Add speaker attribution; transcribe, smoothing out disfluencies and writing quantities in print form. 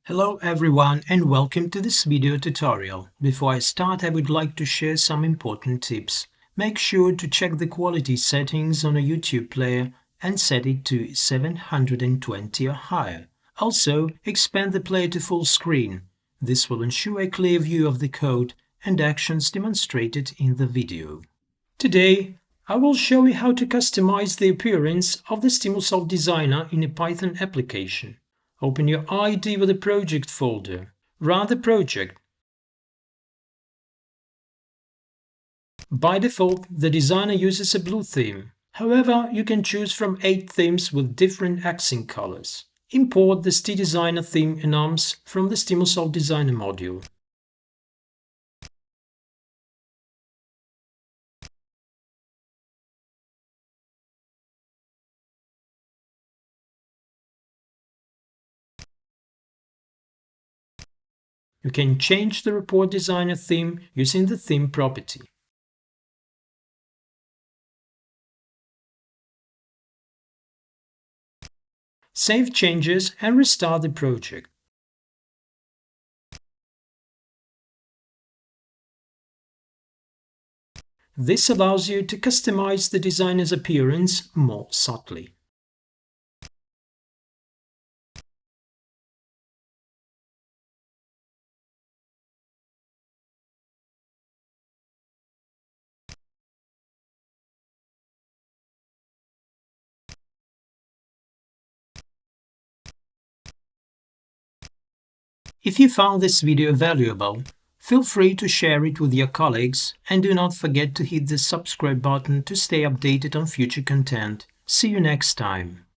Speaker 1: Hello everyone and welcome to this video tutorial. Before I start, I would like to share some important tips. Make sure to check the quality settings on a YouTube player and set it to 720 or higher. Also, expand the player to full screen. This will ensure a clear view of the code and actions demonstrated in the video. Today, I will show you how to customize the appearance of the Stimulsoft Designer in a Python application. Open your IDE with the project folder. Run the project. By default, the designer uses a blue theme. However, you can choose from 8 themes with different accent colors. Import the StiDesigner theme enums from the Stimulsoft Designer module. You can change the Report Designer theme using the theme property. Save changes and restart the project. This allows you to customize the designer's appearance more subtly. If you found this video valuable, feel free to share it with your colleagues and do not forget to hit the subscribe button to stay updated on future content. See you next time.